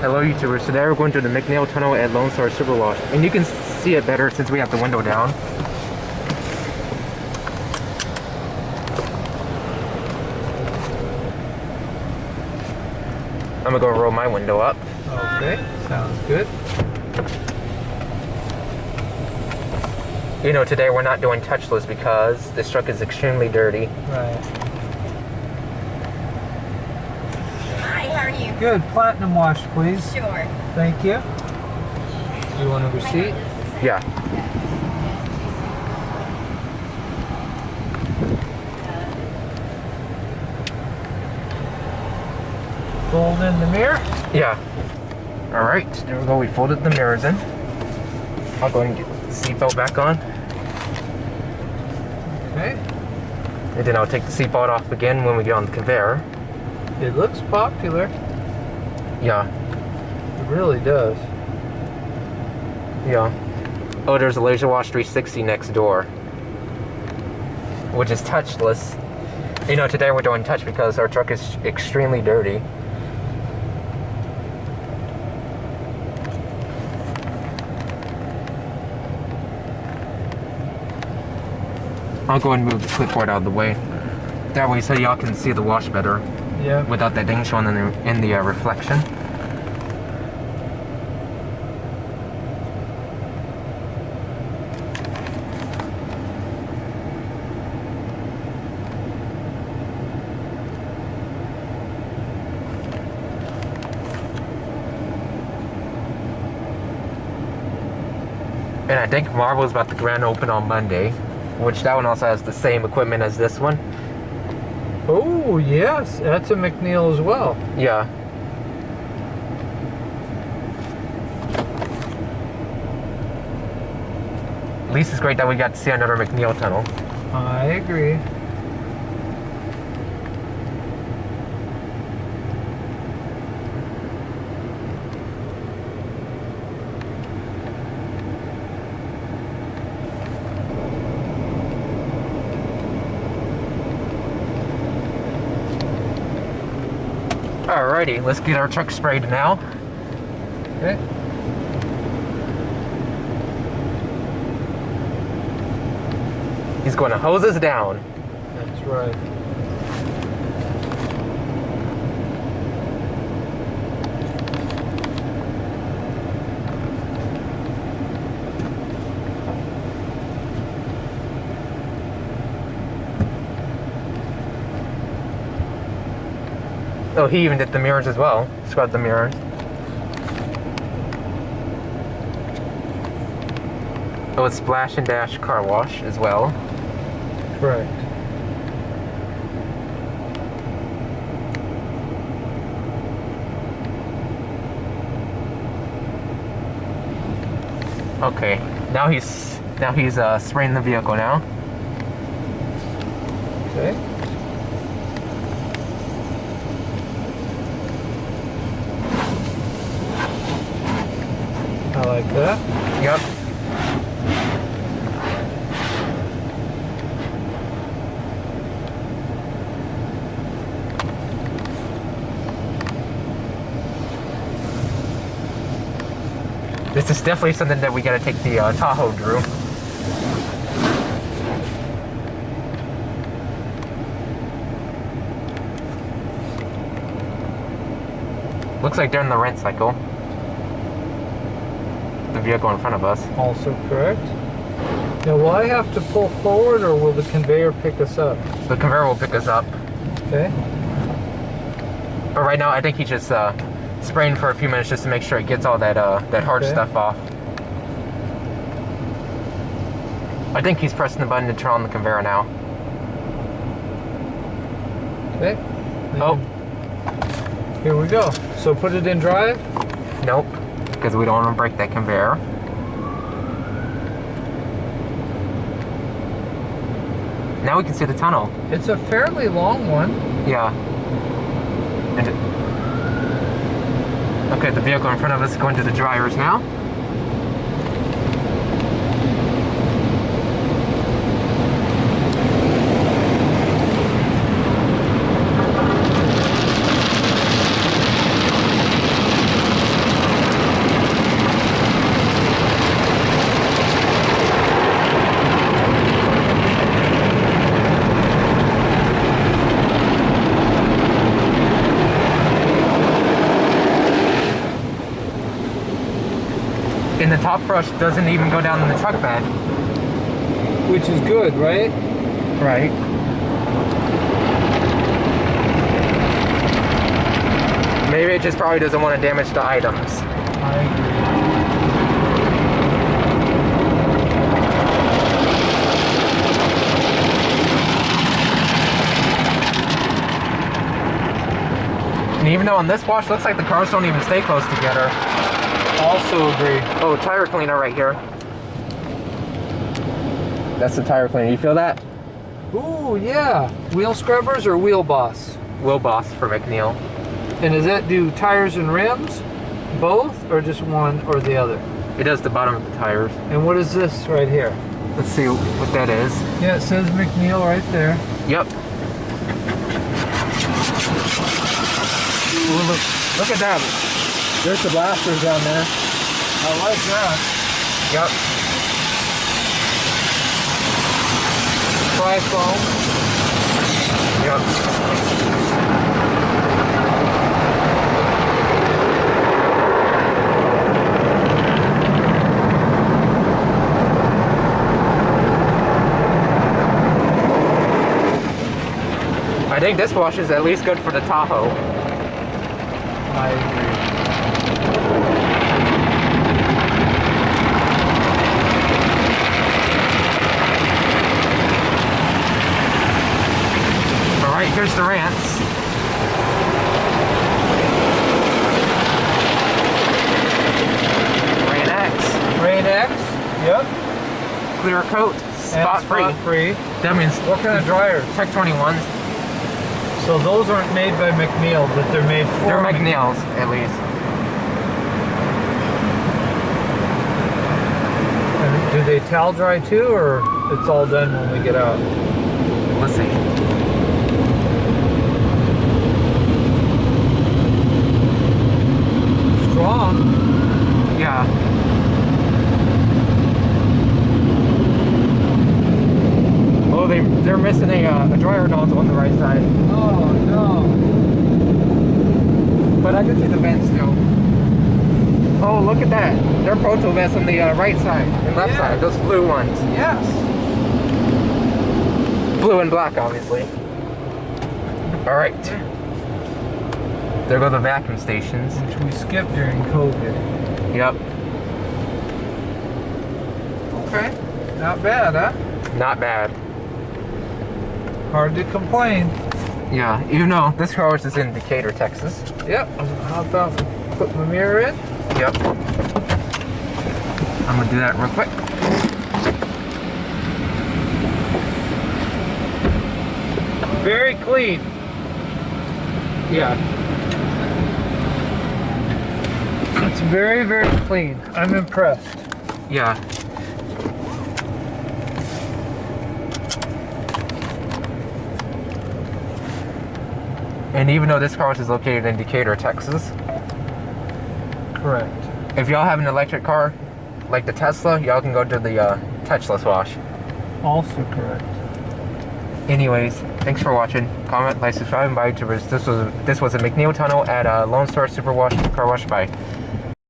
Hello YouTubers, today we're going to the Macneil tunnel at Lone Star Superwash, and you can see it better since we have the window down. I'm gonna go roll my window up. Okay, sounds good. You know, today we're not doing touchless because this truck is extremely dirty. Right. Hi, how are you? Good. Platinum wash, please. Sure. Thank you. Do you want a receipt? Yeah. Fold in the mirror. Yeah. Alright, there we go. We folded the mirrors in. I'll go and get the seatbelt back on. Okay. And then I'll take the seatbelt off again when we get on the conveyor. It looks popular. Yeah. It really does. Yeah. Oh, there's a Laserwash 360 next door, which is touchless. You know, today we're doing touch because our truck is extremely dirty. I'll go and move the clipboard out of the way. That way so y'all can see the wash better. Yeah. Without that ding showing in the reflection. And I think Marvel's about to grand open on Monday, which that one also has the same equipment as this one. Oh, yes. That's a Macneil as well. Yeah. At least it's great that we got to see another Macneil tunnel. I agree. Alrighty, let's get our truck sprayed now. Okay. He's going to hose us down. That's right. Oh, he even did the mirrors as well. Scrubbed the mirrors. Oh, it's Splash and Dash car wash as well. Correct. Okay, now he's spraying the vehicle now. Okay. I like that. Yep. This is definitely something that we gotta take the Tahoe Drew. Looks like they're in the rent cycle. The vehicle in front of us. Also correct. Now, will I have to pull forward or will the conveyor pick us up? The conveyor will pick us up. Okay. But right now, I think he's just spraying for a few minutes just to make sure it gets all that that hard stuff off. I think he's pressing the button to turn on the conveyor now. Okay. Oh. Here we go. So put it in drive? Nope, because we don't want to break that conveyor. Now we can see the tunnel. It's a fairly long one. Yeah. Okay, the vehicle in front of us is going to the dryers now. And the top brush doesn't even go down in the truck bed. Which is good, right? Right. Maybe it just probably doesn't want to damage the items. I agree. And even though on this wash, looks like the cars don't even stay close together. Also agree. Oh, tire cleaner right here. That's the tire cleaner. You feel that? Ooh, yeah. Wheel scrubbers or wheel boss? Wheel Boss for Macneil. And does that do tires and rims? Both or just one or the other? It does the bottom of the tires. And what is this right here? Let's see what that is. Yeah, it says Macneil right there. Yep. Ooh, look at that. There's the blasters down there. I like that. Yep. Tri-foam. Yep. I think this wash is at least good for the Tahoe. I agree. Alright, here's the rants. Rain X. Rain X. Yep. Clear coat. Spot free. Spot free. That means What kind of dryers? Tech 21s. So those aren't made by Macneil, but they're made for They're Macneil's, at least. And do they towel dry too, or it's all done when we get out? Let's see. Strong. Yeah. Oh, they're missing a dryer nozzle on the right side. Oh no. But I can see the vents still. Oh, look at that. They're proto vents on the right side and left side. Those blue ones. Yes. Blue and black, obviously. Alright. There go the vacuum stations. Which we skipped during COVID. Yep. Okay. Not bad, huh? Not bad. Hard to complain. Yeah, even though this car is in Decatur, Texas. Yep. How about put my mirror in? Yep. I'm gonna do that real quick. Very clean. Yeah. It's very, very clean. I'm impressed. Yeah. And even though this car is located in Decatur, Texas, Correct. if y'all have an electric car, like the Tesla, y'all can go to the touchless wash. Also correct. Anyways, thanks for watching. Comment, like, subscribe, and buy YouTubers. This was a Macneil tunnel at Lone Star Super Wash Car Wash. Bye.